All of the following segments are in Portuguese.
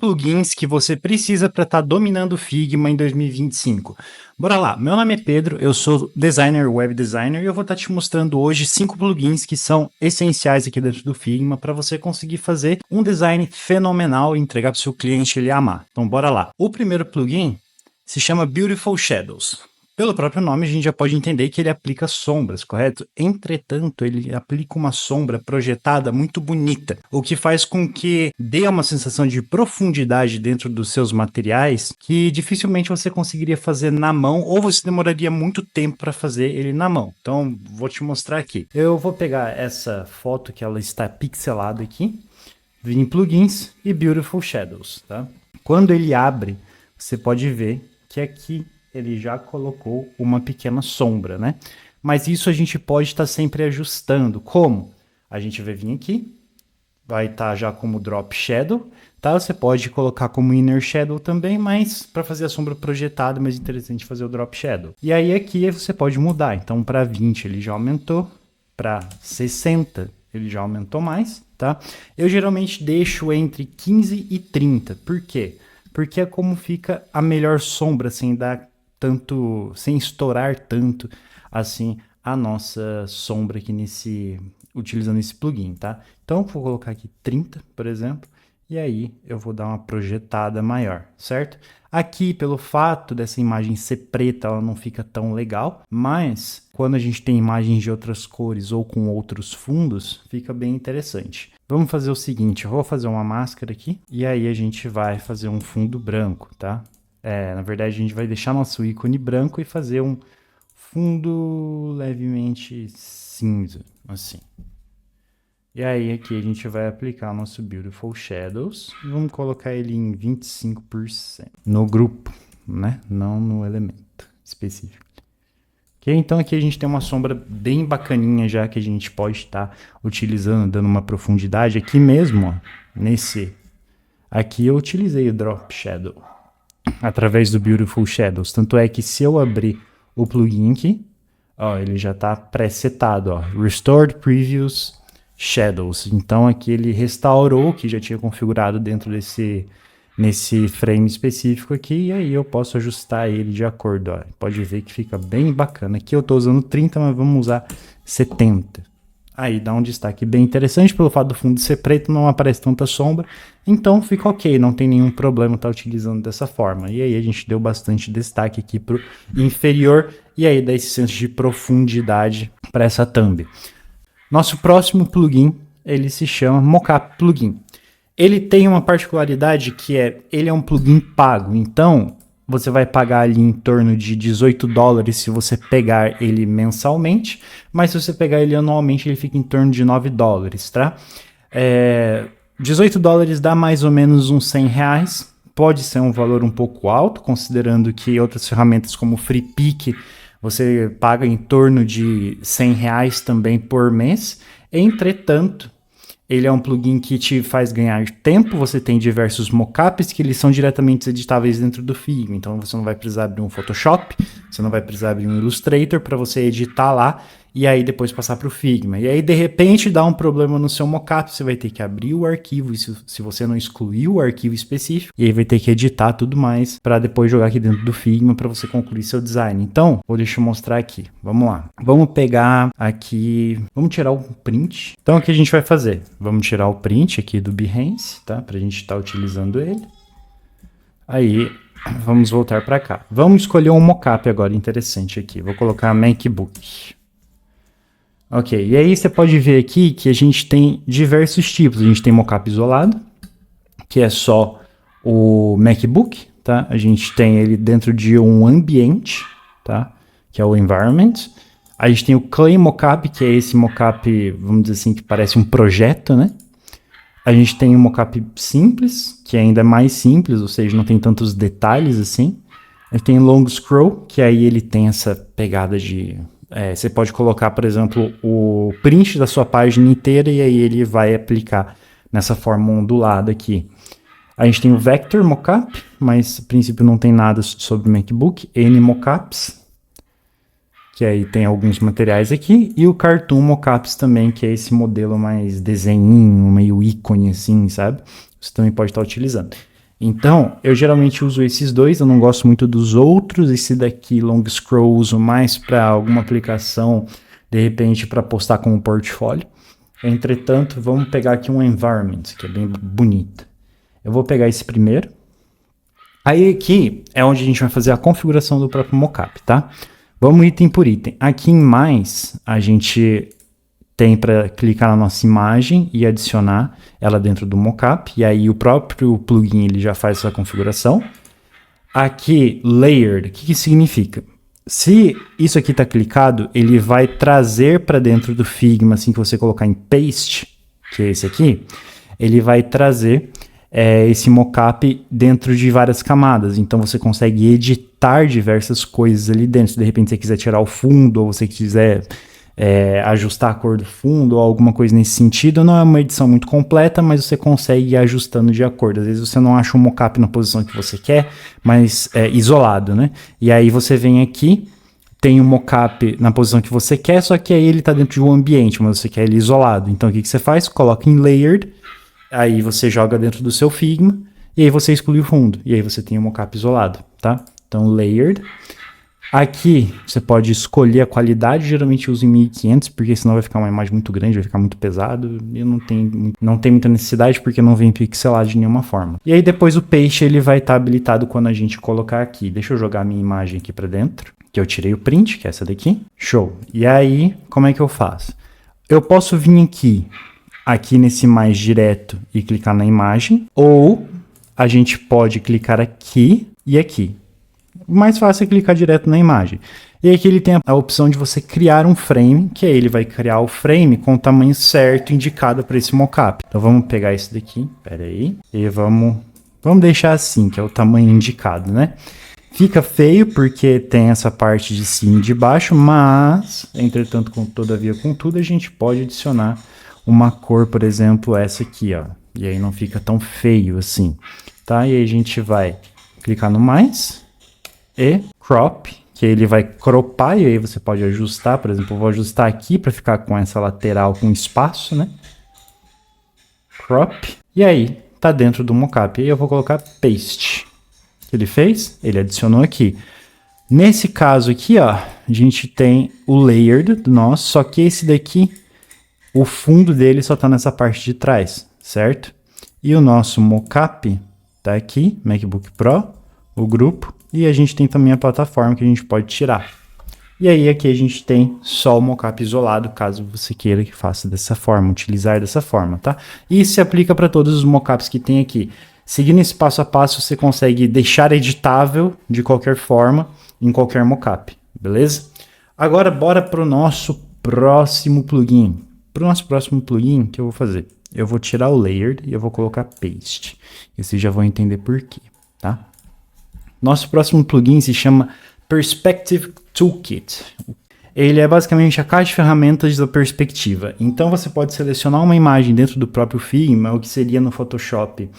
plugins que você precisa para estar dominando o Figma em 2025. Bora lá, meu nome é Pedro, eu sou designer, web designer, e eu vou estar te mostrando hoje 5 plugins que são essenciais aqui dentro do Figma para você conseguir fazer um design fenomenal e entregar para o seu cliente ele amar. Então bora lá. O primeiro plugin se chama Beautiful Shadows. Pelo próprio nome, a gente já pode entender que ele aplica sombras, correto? Entretanto, ele aplica uma sombra projetada muito bonita, o que faz com que dê uma sensação de profundidade dentro dos seus materiais que dificilmente você conseguiria fazer na mão ou você demoraria muito tempo para fazer ele na mão. Então, vou te mostrar aqui. Eu vou pegar essa foto que ela está pixelada aqui, vir em plugins e Beautiful Shadows, tá? Quando ele abre, você pode ver que aqui ele já colocou uma pequena sombra, né? Mas isso a gente pode estar sempre ajustando. Como? A gente vai vir aqui, vai estar já como Drop Shadow, tá? Você pode colocar como Inner Shadow também, mas para fazer a sombra projetada é mais interessante fazer o Drop Shadow. E aí aqui você pode mudar. Então para 20 ele já aumentou, para 60 ele já aumentou mais, tá? Eu geralmente deixo entre 15 e 30. Por quê? Porque é como fica a melhor sombra, sem dar tanto, sem estourar tanto assim a nossa sombra aqui utilizando esse plugin, tá? Então vou colocar aqui 30, por exemplo, e aí eu vou dar uma projetada maior, certo? Aqui, pelo fato dessa imagem ser preta, ela não fica tão legal, mas quando a gente tem imagens de outras cores ou com outros fundos, fica bem interessante. Vamos fazer o seguinte, eu vou fazer uma máscara aqui, e aí a gente vai fazer um fundo branco, tá? Na verdade, a gente vai deixar nosso ícone branco e fazer um fundo levemente cinza, assim. E aí aqui a gente vai aplicar o nosso Beautiful Shadows e vamos colocar ele em 25% no grupo, né? Não no elemento específico. Ok, então aqui a gente tem uma sombra bem bacaninha já que a gente pode estar utilizando, dando uma profundidade. Aqui mesmo, ó, aqui eu utilizei o Drop Shadow através do Beautiful Shadows. Tanto é que se eu abrir o plugin aqui, ó, ele já está pré-setado, ó, Restored Previous Shadows. Então aqui ele restaurou o que já tinha configurado dentro nesse frame específico aqui, e aí eu posso ajustar ele de acordo, ó. Pode ver que fica bem bacana. Aqui eu estou usando 30, mas vamos usar 70. Aí dá um destaque bem interessante, pelo fato do fundo ser preto, não aparece tanta sombra, então fica ok, não tem nenhum problema estar utilizando dessa forma. E aí a gente deu bastante destaque aqui pro inferior, e aí dá esse senso de profundidade para essa thumb. Nosso próximo plugin, ele se chama Mockup Plugin. Ele tem uma particularidade que ele é um plugin pago, então você vai pagar ali em torno de $18 se você pegar ele mensalmente, mas se você pegar ele anualmente, ele fica em torno de $9, tá? $18 dá mais ou menos uns R$100, pode ser um valor um pouco alto, considerando que outras ferramentas como o FreePic, você paga em torno de R$100 também por mês. Entretanto, ele é um plugin que te faz ganhar tempo, você tem diversos mockups que eles são diretamente editáveis dentro do Figma, então você não vai precisar abrir um Photoshop, você não vai precisar abrir um Illustrator para você editar lá e aí depois passar para o Figma. E aí de repente dá um problema no seu mockup, você vai ter que abrir o arquivo, se você não excluir o arquivo específico, e aí vai ter que editar tudo mais para depois jogar aqui dentro do Figma para você concluir seu design. Então, deixa eu mostrar aqui, vamos lá. Vamos pegar aqui, vamos tirar o print. Então o que a gente vai fazer? Vamos tirar o print aqui do Behance, tá? Para a gente estar utilizando ele. Aí, vamos voltar para cá. Vamos escolher um mockup agora interessante aqui. Vou colocar MacBook. Ok, e aí você pode ver aqui que a gente tem diversos tipos. A gente tem mockup isolado, que é só o MacBook, tá? A gente tem ele dentro de um ambiente, tá? Que é o environment. A gente tem o Clay Mockup, que é esse mockup, vamos dizer assim, que parece um projeto, né? A gente tem o mockup simples, que ainda é mais simples, ou seja, não tem tantos detalhes assim. A gente tem o Long Scroll, que aí ele tem essa pegada de... você pode colocar, por exemplo, o print da sua página inteira e aí ele vai aplicar nessa forma ondulada aqui. A gente tem o Vector Mockup, mas a princípio não tem nada sobre o MacBook. N-Mockups, que aí tem alguns materiais aqui. E o Cartoon Mockups também, que é esse modelo mais desenhinho, meio ícone assim, sabe? Você também pode estar utilizando. Então, eu geralmente uso esses dois, eu não gosto muito dos outros. Esse daqui, Long Scroll, eu uso mais para alguma aplicação, de repente, para postar como portfólio. Entretanto, vamos pegar aqui um Environment, que é bem bonito. Eu vou pegar esse primeiro. Aí aqui é onde a gente vai fazer a configuração do próprio mockup, tá? Vamos item por item. Aqui em mais, a gente tem para clicar na nossa imagem e adicionar ela dentro do mockup, e aí o próprio plugin ele já faz essa configuração. Aqui, layered, o que significa? Se isso aqui está clicado, ele vai trazer para dentro do Figma, assim que você colocar em paste, que é esse aqui, ele vai trazer esse mockup dentro de várias camadas. Então você consegue editar diversas coisas ali dentro. Se de repente você quiser tirar o fundo, ou você quiser ajustar a cor do fundo ou alguma coisa nesse sentido, não é uma edição muito completa, mas você consegue ir ajustando de acordo. Às vezes você não acha um mockup na posição que você quer, mas isolado, né? E aí você vem aqui, tem um mockup na posição que você quer, só que aí ele está dentro de um ambiente, mas você quer ele isolado. Então o que você faz? Coloca em Layered, aí você joga dentro do seu Figma, e aí você exclui o fundo, e aí você tem um mockup isolado, tá? Então Layered. Aqui você pode escolher a qualidade, geralmente eu uso em 1500, porque senão vai ficar uma imagem muito grande, vai ficar muito pesado, e não tem muita necessidade porque não vem pixelado de nenhuma forma. E aí depois o peixe ele vai estar habilitado quando a gente colocar aqui. Deixa eu jogar a minha imagem aqui para dentro, que eu tirei o print, que é essa daqui. Show! E aí, como é que eu faço? Eu posso vir aqui nesse mais direto e clicar na imagem, ou a gente pode clicar aqui e aqui. O mais fácil é clicar direto na imagem. E aqui ele tem a opção de você criar um frame, que aí ele vai criar o frame com o tamanho certo indicado para esse mockup. Então vamos pegar esse daqui, pera aí, e vamos deixar assim, que é o tamanho indicado, né? Fica feio porque tem essa parte de cima e de baixo, mas, entretanto, todavia, contudo, a gente pode adicionar uma cor, por exemplo, essa aqui, ó. E aí não fica tão feio assim, tá? E aí a gente vai clicar no mais e crop, que ele vai cropar, e aí você pode ajustar, por exemplo, eu vou ajustar aqui para ficar com essa lateral com espaço, né? Crop, e aí tá dentro do mockup. E aí eu vou colocar paste. O que ele fez? Ele adicionou aqui. Nesse caso aqui, ó, a gente tem o layered do nosso, só que esse daqui, o fundo dele só tá nessa parte de trás, certo? E o nosso mockup tá aqui, MacBook Pro, o grupo, e a gente tem também a plataforma que a gente pode tirar. E aí aqui a gente tem só o mockup isolado, caso você queira que faça dessa forma, utilizar dessa forma, tá? E isso se aplica para todos os mockups que tem aqui. Seguindo esse passo a passo, você consegue deixar editável de qualquer forma, em qualquer mockup, beleza? Agora bora para o nosso próximo plugin. Para o nosso próximo plugin, o que eu vou fazer? Eu vou tirar o layered e eu vou colocar paste. E vocês já vão entender por quê, tá? Nosso próximo plugin se chama Perspective Toolkit. Ele é basicamente a caixa de ferramentas da perspectiva. Então você pode selecionar uma imagem dentro do próprio Figma, o que seria no Photoshop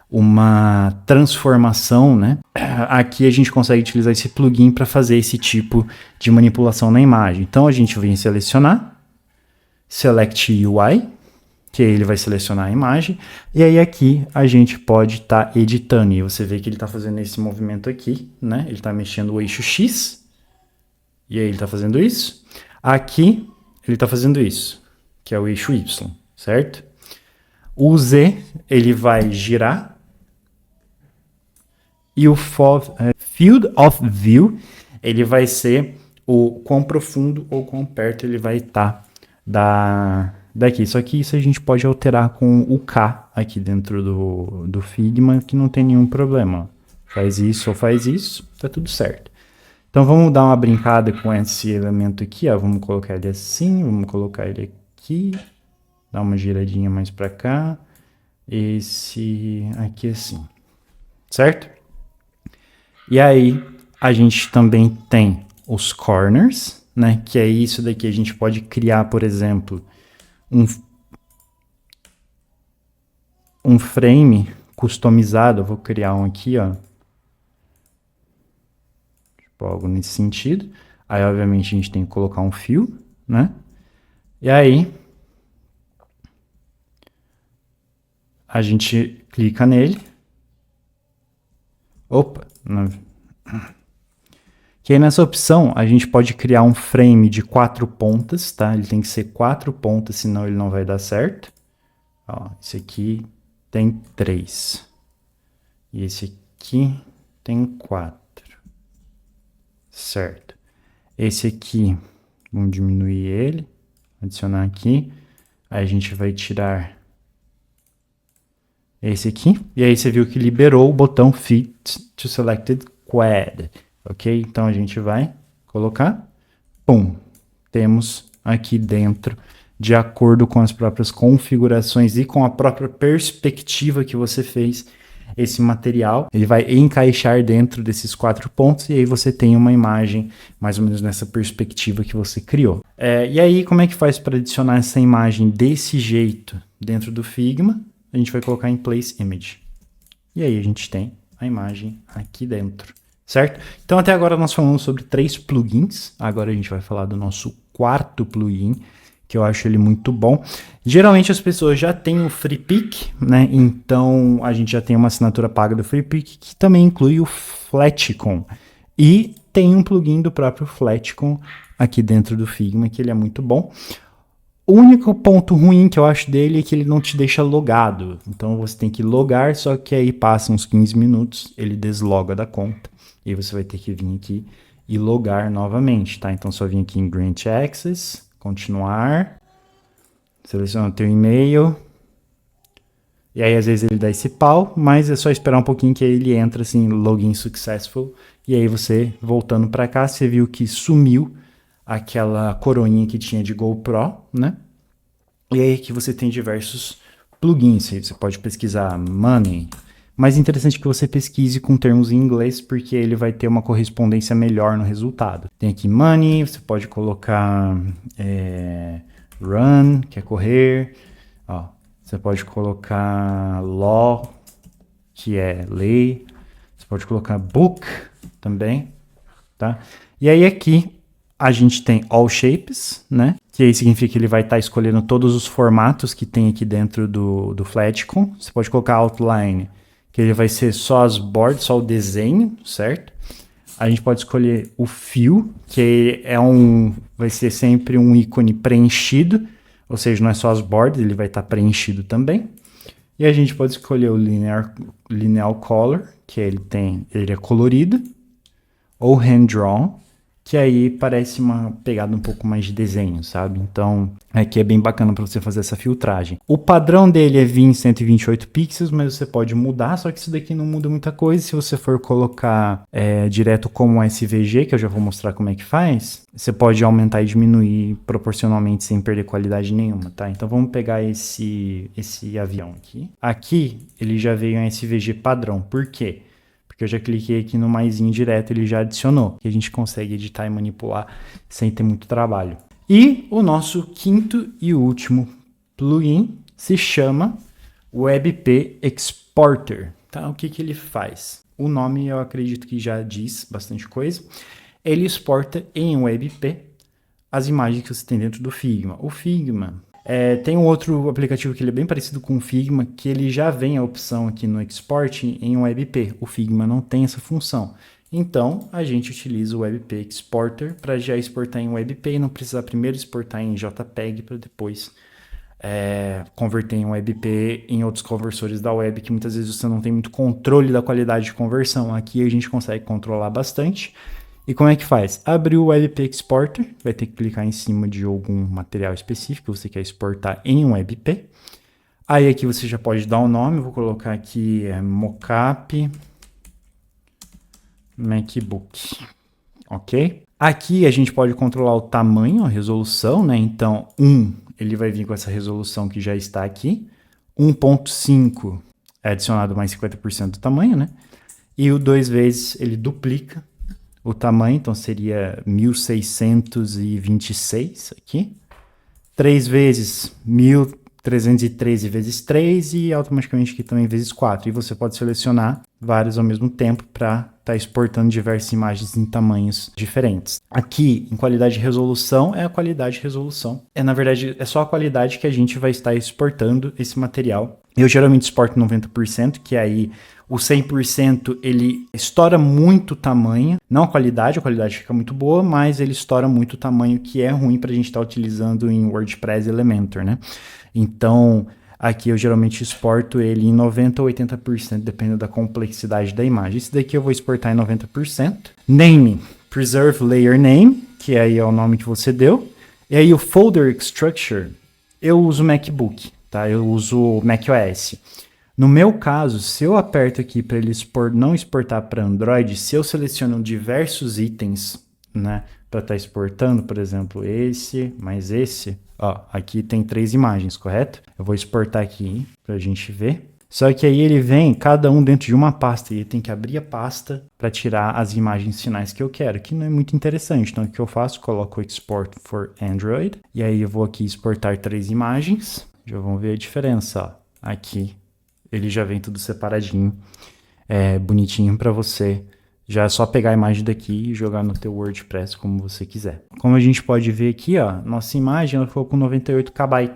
uma transformação, né? Aqui a gente consegue utilizar esse plugin para fazer esse tipo de manipulação na imagem. Então a gente vem selecionar, Select UI, que aí ele vai selecionar a imagem, e aí aqui a gente pode estar editando, e você vê que ele está fazendo esse movimento aqui, né? Ele está mexendo o eixo X, e aí ele está fazendo isso. Aqui ele está fazendo isso, que é o eixo Y, certo? O Z ele vai girar, e o Field of View ele vai ser o quão profundo ou quão perto ele vai estar daqui. Só que isso a gente pode alterar com o K aqui dentro do Figma, que não tem nenhum problema. Faz isso ou faz isso, tá tudo certo. Então vamos dar uma brincada com esse elemento aqui, ó. Vamos colocar ele assim, vamos colocar ele aqui, dar uma giradinha mais para cá, esse aqui assim, certo? E aí a gente também tem os corners, né? Que é isso daqui, a gente pode criar, por exemplo, um frame customizado. Eu vou criar um aqui, ó. Tipo, algo nesse sentido. Aí, obviamente, a gente tem que colocar um fio, né? E aí a gente clica nele Opa! Que aí nessa opção a gente pode criar um frame de 4 pontas, tá? Ele tem que ser 4 pontas, senão ele não vai dar certo. Ó, esse aqui tem 3. E esse aqui tem 4. Certo. Esse aqui, vamos diminuir ele, adicionar aqui. Aí a gente vai tirar esse aqui. E aí você viu que liberou o botão Fit to Selected Quad. Ok? Então a gente vai colocar. Pum! Temos aqui dentro, de acordo com as próprias configurações e com a própria perspectiva que você fez, esse material, ele vai encaixar dentro desses 4 pontos e aí você tem uma imagem mais ou menos nessa perspectiva que você criou. E aí, como é que faz para adicionar essa imagem desse jeito dentro do Figma? A gente vai colocar em Place Image. E aí a gente tem a imagem aqui dentro, certo? Então até agora nós falamos sobre 3 plugins, agora a gente vai falar do nosso 4º plugin, que eu acho ele muito bom. Geralmente as pessoas já têm o FreePic, né? Então a gente já tem uma assinatura paga do FreePic, que também inclui o Flatcon. E tem um plugin do próprio Flatcon aqui dentro do Figma, que ele é muito bom. O único ponto ruim que eu acho dele é que ele não te deixa logado. Então você tem que logar, só que aí passa uns 15 minutos, ele desloga da conta. E aí você vai ter que vir aqui e logar novamente, tá? Então só vim aqui em Grant Access, continuar, seleciona o teu e-mail, e aí às vezes ele dá esse pau, mas é só esperar um pouquinho que aí ele entra assim, login successful, e aí você, voltando para cá, você viu que sumiu aquela coroinha que tinha de GoPro, né? E aí que você tem diversos plugins, você pode pesquisar Money, mas é interessante que você pesquise com termos em inglês, porque ele vai ter uma correspondência melhor no resultado. Tem aqui Money, você pode colocar Run, que é correr. Ó, você pode colocar Law, que é lei. Você pode colocar Book também, tá? E aí aqui a gente tem All Shapes, né? Que aí significa que ele vai estar escolhendo todos os formatos que tem aqui dentro do Flatcon. Você pode colocar Outline, que ele vai ser só as bordas, só o desenho, certo? A gente pode escolher o Fill, que vai ser sempre um ícone preenchido, ou seja, não é só as bordas, ele vai estar preenchido também. E a gente pode escolher o Linear Color, que ele é colorido, ou Hand Drawn, que aí parece uma pegada um pouco mais de desenho, sabe? Então, aqui é bem bacana para você fazer essa filtragem. O padrão dele é vir em 128 pixels, mas você pode mudar, só que isso daqui não muda muita coisa. Se você for colocar direto como SVG, que eu já vou mostrar como é que faz, você pode aumentar e diminuir proporcionalmente sem perder qualidade nenhuma, tá? Então, vamos pegar esse avião aqui. Aqui, ele já veio em SVG padrão. Por quê? Porque eu já cliquei aqui no maisinho direto, ele já adicionou. Que a gente consegue editar e manipular sem ter muito trabalho. E o nosso 5º e último plugin se chama WebP Exporter. Tá? O que ele faz? O nome eu acredito que já diz bastante coisa. Ele exporta em WebP as imagens que você tem dentro do Figma. O Figma... tem um outro aplicativo que ele é bem parecido com o Figma, que ele já vem a opção aqui no Export em WebP. O Figma não tem essa função. Então, a gente utiliza o WebP Exporter para já exportar em WebP e não precisar primeiro exportar em JPEG para depois converter em WebP em outros conversores da web, que muitas vezes você não tem muito controle da qualidade de conversão. Aqui a gente consegue controlar bastante. E como é que faz? Abriu o WebP Exporter, vai ter que clicar em cima de algum material específico que você quer exportar em um WebP. Aí aqui você já pode dar um nome, eu vou colocar aqui Mockup MacBook, ok? Aqui a gente pode controlar o tamanho, a resolução, né? Então, ele vai vir com essa resolução que já está aqui. 1.5 é adicionado mais 50% do tamanho, né? E o 2 vezes ele duplica o tamanho, então seria 1626 aqui. 3 vezes 1313 vezes 3 e automaticamente aqui também vezes 4. E você pode selecionar vários ao mesmo tempo para estar exportando diversas imagens em tamanhos diferentes. Aqui, em qualidade de resolução, é a qualidade de resolução. Na verdade, é só a qualidade que a gente vai estar exportando esse material Eu geralmente exporto 90%, que aí o 100% ele estoura muito o tamanho, não a qualidade fica muito boa, mas ele estoura muito o tamanho, que é ruim para a gente estar utilizando em WordPress Elementor, né? Então, aqui eu geralmente exporto ele em 90% ou 80%, dependendo da complexidade da imagem. Esse daqui eu vou exportar em 90%. Name, Preserve Layer Name, que aí é o nome que você deu. E aí o Folder Structure, eu uso MacBook, tá? Eu uso macOS. No meu caso, se eu aperto aqui para ele não exportar para Android, se eu seleciono diversos itens, né, para estar exportando, por exemplo, esse, mais esse, ó, aqui tem 3 imagens, correto? Eu vou exportar aqui para a gente ver. Só que aí ele vem, cada um dentro de uma pasta, e ele tem que abrir a pasta para tirar as imagens finais que eu quero, que não é muito interessante. Então, o que eu faço? Coloco Export for Android, e aí eu vou aqui exportar 3 imagens. Já vão ver a diferença, ó. Aqui ele já vem tudo separadinho, bonitinho para você. Já é só pegar a imagem daqui e jogar no teu WordPress como você quiser. Como a gente pode ver aqui, ó, nossa imagem ela ficou com 98 KB,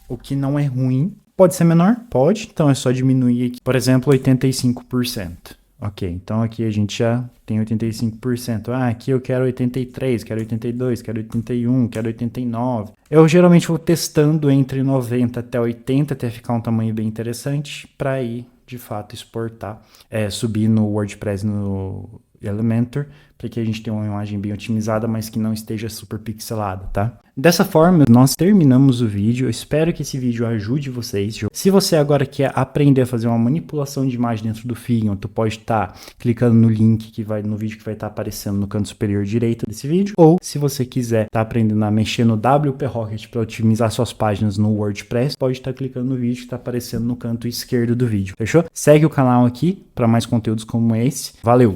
o que não é ruim. Pode ser menor? Pode, então é só diminuir aqui, por exemplo, 85%. Ok, então aqui a gente já tem 85%. Ah, aqui eu quero 83, quero 82, quero 81, quero 89. Eu geralmente vou testando entre 90 até 80 até ficar um tamanho bem interessante para ir, de fato, exportar, subir no WordPress no Elementor, para que a gente tenha uma imagem bem otimizada, mas que não esteja super pixelada, tá? Dessa forma, nós terminamos o vídeo. Eu espero que esse vídeo ajude vocês. Se você agora quer aprender a fazer uma manipulação de imagem dentro do Figma, tu pode estar clicando no link que vai no vídeo que vai estar aparecendo no canto superior direito desse vídeo. Ou, se você quiser estar aprendendo a mexer no WP Rocket para otimizar suas páginas no WordPress, pode estar clicando no vídeo que está aparecendo no canto esquerdo do vídeo. Fechou? Segue o canal aqui para mais conteúdos como esse. Valeu!